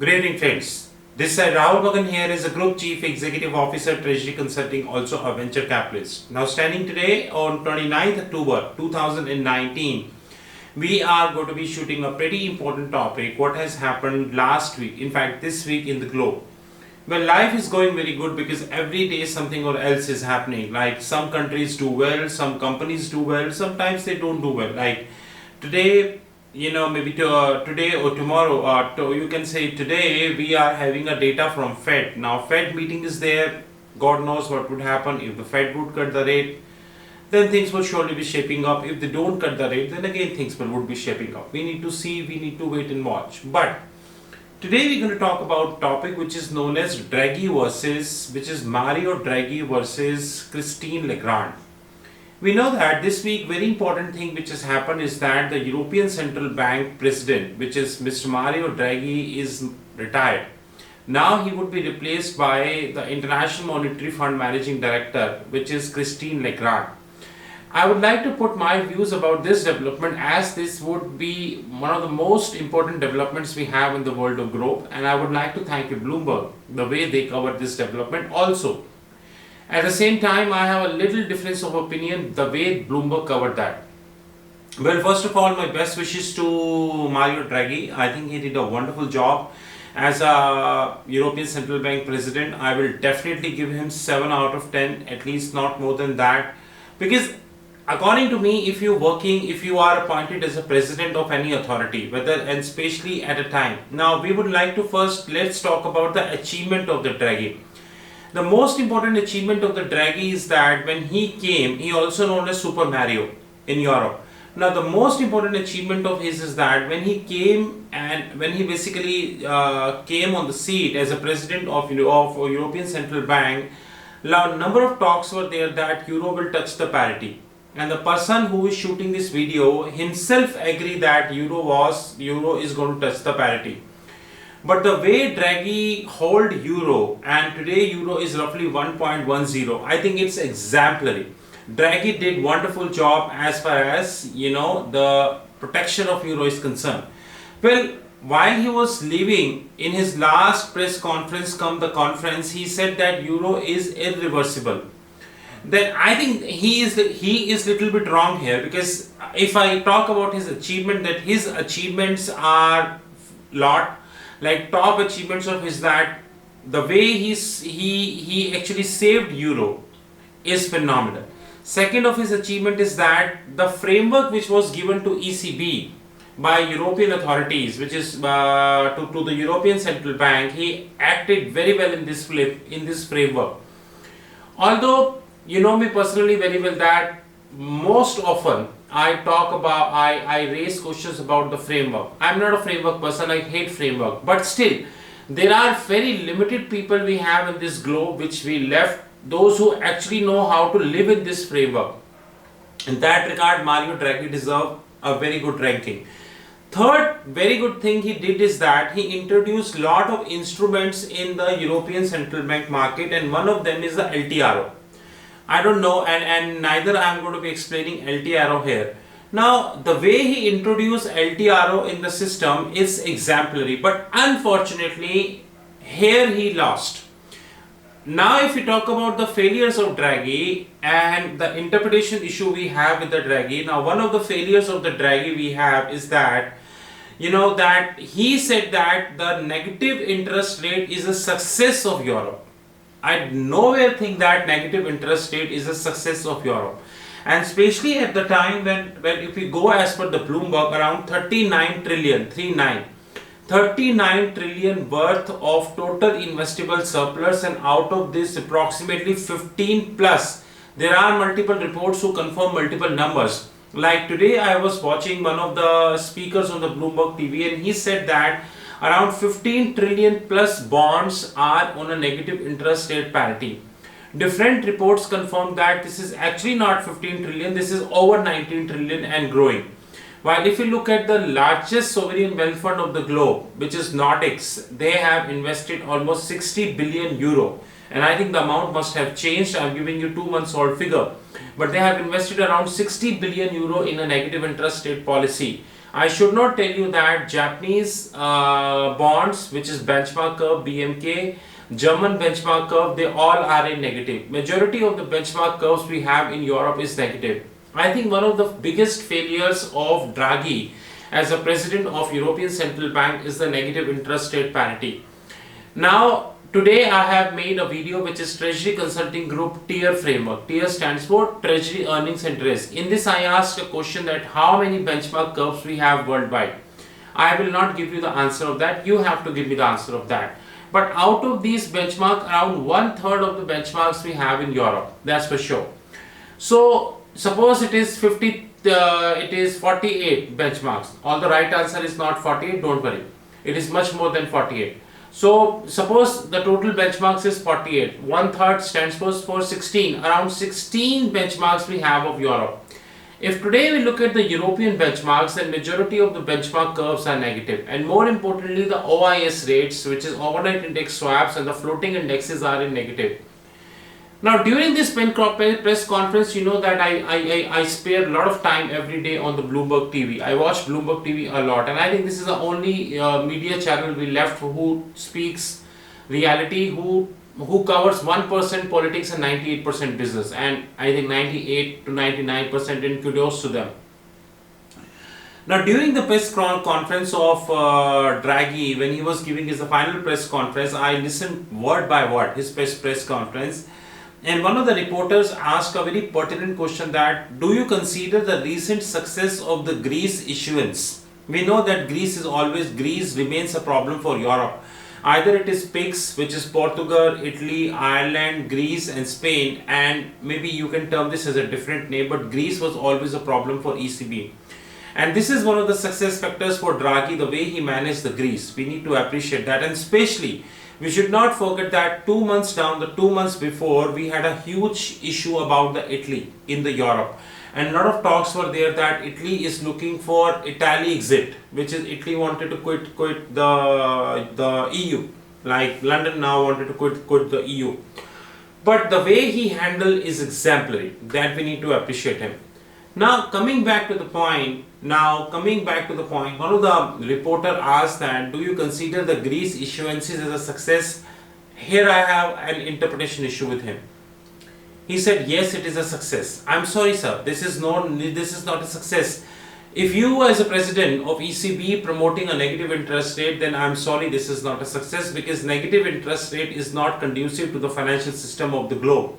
Good evening, friends. This is Rahul Magan here is a Group Chief Executive Officer, Treasury Consulting, also a venture capitalist. Now, standing today on 29th October 2019, we are going to be shooting a pretty important topic. What has happened last week, in fact, this week in the globe. Well, life is going very good because every day something or else is happening. Like some countries do well, some companies do well, sometimes they don't do well. Like today, maybe today or tomorrow, you can say today we are having a data from Fed. Now Fed meeting is there. God knows what would happen if the Fed would cut the rate. Then things will surely be shaping up. If they don't cut the rate, then again things would be shaping up. We need to see, we need to wait and watch. But today we're going to talk about topic which is known as Mario Draghi versus Christine Lagarde. We know that this week very important thing which has happened is that the European Central Bank President, which is Mr. Mario Draghi, is retired. Now he would be replaced by the International Monetary Fund Managing Director, which is Christine Lagarde. I would like to put my views about this development as this would be one of the most important developments we have in the world of growth, and I would like to thank Bloomberg the way they covered this development also. At the same time, I have a little difference of opinion the way Bloomberg covered that. Well, first of all, my best wishes to Mario Draghi. I think he did a wonderful job as a European Central Bank President. I will definitely give him 7 out of 10, at least not more than that. Because according to me, if you are appointed as a president of any authority, whether and especially at a time. Now, we would like to let's talk about the achievement of the Draghi. The most important achievement of the Draghi is that when he came, he also known as Super Mario in Europe. Now, the most important achievement of his is that when he came and when he basically came on the seat as a president of European Central Bank, a number of talks were there that Euro will touch the parity. And the person who is shooting this video himself agreed that Euro is going to touch the parity. But the way Draghi hold Euro, and today Euro is roughly 1.10, I think it's exemplary. Draghi did wonderful job as far as the protection of Euro is concerned. Well, while he was leaving in his last press conference, he said that Euro is irreversible. Then I think he is little bit wrong here, because if I talk about his achievement, that his achievements are lot. Like top achievements of his that the way he actually saved Euro is phenomenal. Second of his achievement is that the framework which was given to ECB by European authorities, which is to the European Central Bank, he acted very well in this framework. Although you know me personally very well that most often I raise questions about the framework. I'm not a framework person, I hate framework. But still, there are very limited people we have in this globe which we left, those who actually know how to live in this framework. In that regard, Mario Draghi deserves a very good ranking. Third very good thing he did is that he introduced lot of instruments in the European Central Bank market, and one of them is the LTRO. I don't know, and neither I am going to be explaining LTRO here. Now, the way he introduced LTRO in the system is exemplary, but unfortunately, here he lost. Now, if we talk about the failures of Draghi and the interpretation issue we have with the Draghi, now one of the failures of the Draghi we have is that, that he said that the negative interest rate is a success of Europe. I nowhere think that negative interest rate is a success of Europe, and especially at the time when if we go as per the Bloomberg, around 39 trillion worth of total investable surplus, and out of this approximately 15 plus, there are multiple reports who confirm multiple numbers. Like today I was watching one of the speakers on the Bloomberg TV, and he said that around 15 trillion plus bonds are on a negative interest rate parity. Different reports confirm that this is actually not 15 trillion, this is over 19 trillion and growing. While if you look at the largest sovereign wealth fund of the globe, which is Nordics, they have invested almost 60 billion euro. And I think the amount must have changed. I'm giving you 2 months old figure. But they have invested around 60 billion euro in a negative interest rate policy. I should not tell you that Japanese bonds, which is benchmark curve BMK, German benchmark curve, they all are in negative. Majority of the benchmark curves we have in Europe is negative. I think one of the biggest failures of Draghi as a president of European Central Bank is the negative interest rate parity. Now, today I have made a video which is Treasury Consulting Group Tier Framework. Tier stands for Treasury Earnings and Risk. In this I asked a question that how many benchmark curves we have worldwide. I will not give you the answer of that. You have to give me the answer of that. But out of these benchmarks, around 1/3 of the benchmarks we have in Europe. That's for sure. So, suppose it is 48 benchmarks. All the right answer is not 48, don't worry. It is much more than 48. So suppose the total benchmarks is 48, 1/3 stands for 16, around 16 benchmarks we have of Europe. If today we look at the European benchmarks, then majority of the benchmark curves are negative, and more importantly the OIS rates, which is overnight index swaps, and the floating indexes are in negative. Now during this press conference, you know that I spare a lot of time every day on the Bloomberg TV. I watch Bloomberg TV a lot, and I think this is the only media channel we left who speaks reality, who covers 1% politics and 98% business, and I think 98 to 99%, and kudos to them. Now during the press conference of Draghi, when he was giving his final press conference, I listened word by word his press conference. And one of the reporters asked a very pertinent question that, do you consider the recent success of the Greece issuance? We know that Greece remains a problem for Europe. Either it is PIGS, which is Portugal, Italy, Ireland, Greece and Spain, and maybe you can term this as a different name, but Greece was always a problem for ECB. And this is one of the success factors for Draghi, the way he managed the Greece. We need to appreciate that, and especially we should not forget that 2 months down, the 2 months before, we had a huge issue about the Italy in the Europe, and a lot of talks were there that Italy is looking for Italy exit, which is Italy wanted to quit the EU, like London now wanted to quit the EU. But the way he handled is exemplary, that we need to appreciate him. Now coming back to the point, one of the reporter asked that, do you consider the Greece issuances as a success? Here I have an interpretation issue with him. He said, yes, it is a success. I'm sorry, sir, this is not a success. If you as a president of ECB promoting a negative interest rate, then I'm sorry, this is not a success, because negative interest rate is not conducive to the financial system of the globe.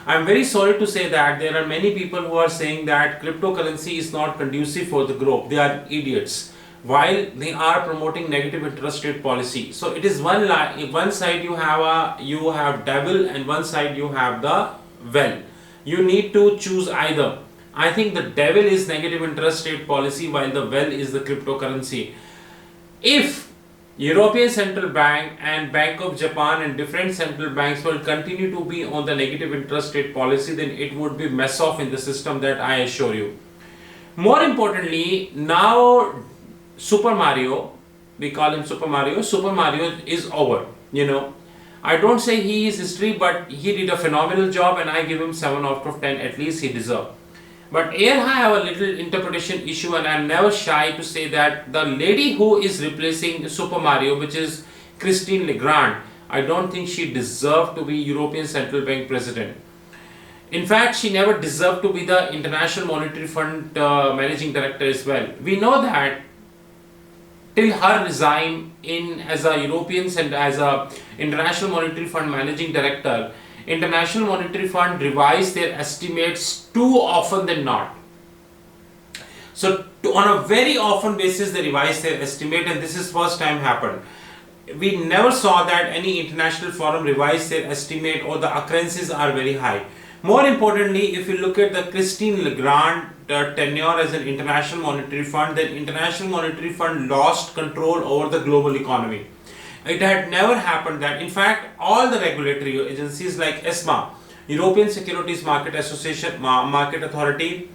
I'm very sorry to say that there are many people who are saying that cryptocurrency is not conducive for the globe. They are idiots while they are promoting negative interest rate policy. So it is one side you have devil, and one side you have the well. You need to choose either. I think the devil is negative interest rate policy, while the well is the cryptocurrency. If European Central Bank and Bank of Japan and different central banks will continue to be on the negative interest rate policy, then it would be mess off in the system, that I assure you. More importantly, now Super Mario, we call him Super Mario is over, you know. I don't say he is history, but he did a phenomenal job, and I give him 7 out of 10, at least he deserved. But here I have a little interpretation issue, and I am never shy to say that the lady who is replacing Super Mario, which is Christine Lagarde, I don't think she deserved to be European Central Bank President. In fact, she never deserved to be the International Monetary Fund Managing Director as well. We know that till her resign as a European and as a International Monetary Fund Managing Director, International Monetary Fund revised their estimates too often than not. So on a very often basis they revised their estimate, and this is first time happened. We never saw that any international forum revised their estimate, or the occurrences are very high. More importantly, if you look at the Christine Lagarde tenure as an International Monetary Fund, then International Monetary Fund lost control over the global economy. It had never happened that, in fact, all the regulatory agencies like ESMA, European Securities Market Association, Market Authority,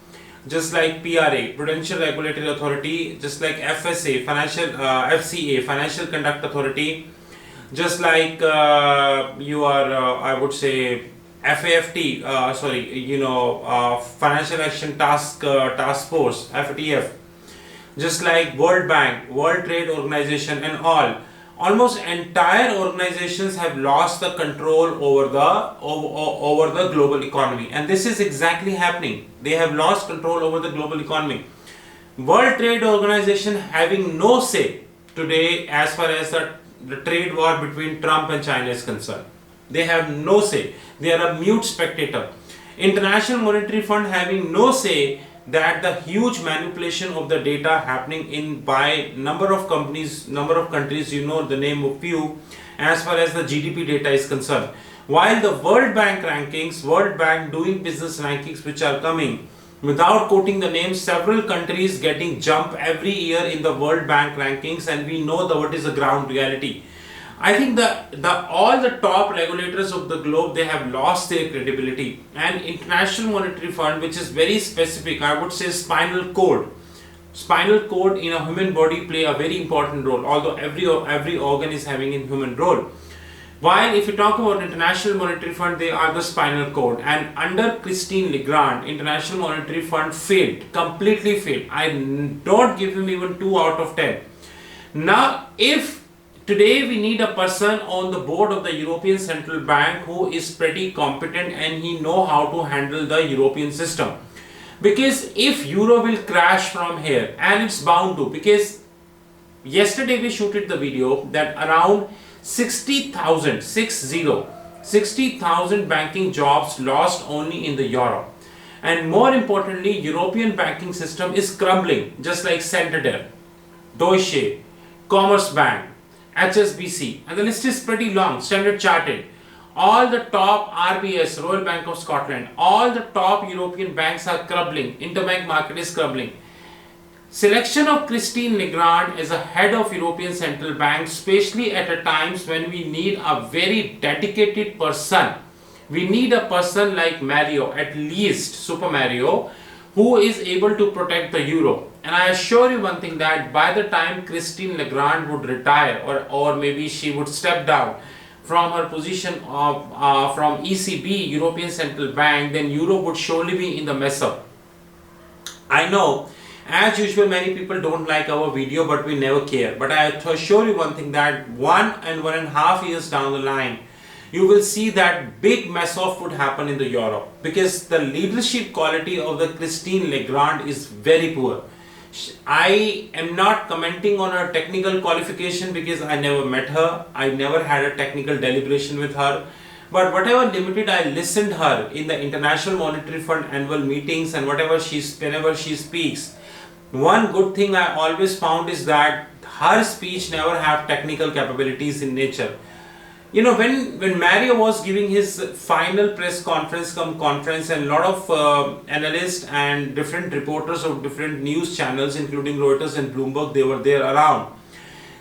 just like PRA, Prudential Regulatory Authority, just like FSA, FCA, Financial Conduct Authority, just like I would say FAFT, Financial Action Task Force, FATF. just like World Bank, World Trade Organization and all. Almost entire organizations have lost the control over the global economy, and this is exactly happening. They have lost control over the global economy. World Trade Organization having no say today as far as the trade war between Trump and China is concerned. They have no say. They are a mute spectator. International Monetary Fund having no say that the huge manipulation of the data happening in by number of companies, number of countries, you know the name of few, as far as the GDP data is concerned. While the World Bank rankings, World Bank doing business rankings which are coming, without quoting the names, several countries getting jump every year in the World Bank rankings, and we know what is the ground reality. I think all the top regulators of the globe, they have lost their credibility, and International Monetary Fund, which is very specific, I would say spinal cord in a human body play a very important role, although every organ is having a human role. While if you talk about International Monetary Fund, they are the spinal cord, and under Christine Lagarde, International Monetary Fund failed, completely failed. I don't give him even 2 out of 10. Now, if today we need a person on the board of the European Central Bank who is pretty competent and he know how to handle the European system, because if euro will crash from here, and it's bound to, because yesterday we shooted the video that around 60,000 banking jobs lost only in the Europe, and more importantly European banking system is crumbling, just like Santander, Deutsche, Commerce Bank, HSBC, and the list is pretty long, Standard Chartered, all the top RBS, Royal Bank of Scotland, all the top European banks are crumbling, interbank market is crumbling. Selection of Christine Lagarde as a head of European Central Bank, especially at a times when we need a very dedicated person. We need a person like Mario, at least Super Mario, who is able to protect the euro. And I assure you one thing, that by the time Christine Lagarde would retire, or maybe she would step down from her position of from ECB, European Central Bank, then euro would surely be in the mess up. I know, as usual, many people don't like our video, but we never care. But I assure you one thing, that 1.5 years down the line, you will see that big mess off would happen in the Europe, because the leadership quality of the Christine Lagarde is very poor. I am not commenting on her technical qualification because I never met her. I never had a technical deliberation with her. But whatever limited I listened her in the International Monetary Fund annual meetings and whenever she speaks, one good thing I always found is that her speech never have technical capabilities in nature. You know, when Mario was giving his final press conference and a lot of analysts and different reporters of different news channels, including Reuters and Bloomberg, they were there around.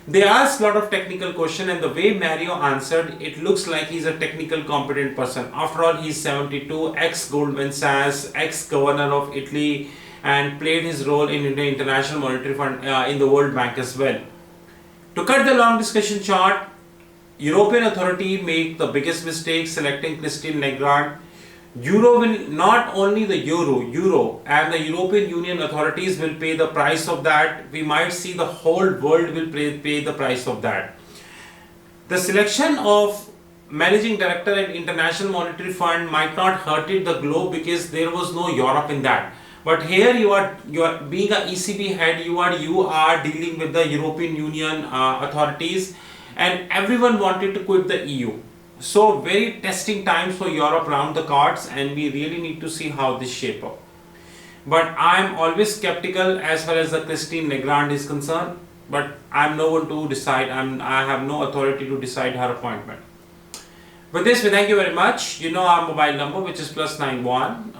They asked a lot of technical questions, and the way Mario answered, it looks like he's a technical competent person. After all, he's 72, ex-Goldman Sachs, ex-governor of Italy, and played his role in the International Monetary Fund, in the World Bank as well. To cut the long discussion short, European authority make the biggest mistake selecting Christine Lagarde. Euro will not only the euro and the European Union authorities will pay the price of that. We might see the whole world will pay the price of that. The selection of managing director at International Monetary Fund might not hurt it the globe because there was no Europe in that. But here you are being a ECB head, you are dealing with the European Union authorities, and everyone wanted to quit the EU. So very testing times for Europe round the cards, and we really need to see how this shape up. But I am always skeptical as far as the Christine Lagarde is concerned, but I am no one to decide. I have no authority to decide her appointment. With this, we thank you very much. You know our mobile number, which is +91,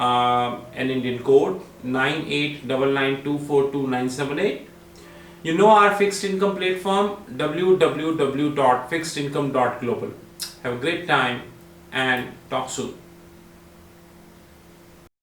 an Indian code 9899242978. You know our fixed income platform, www.fixedincome.global. Have a great time and talk soon.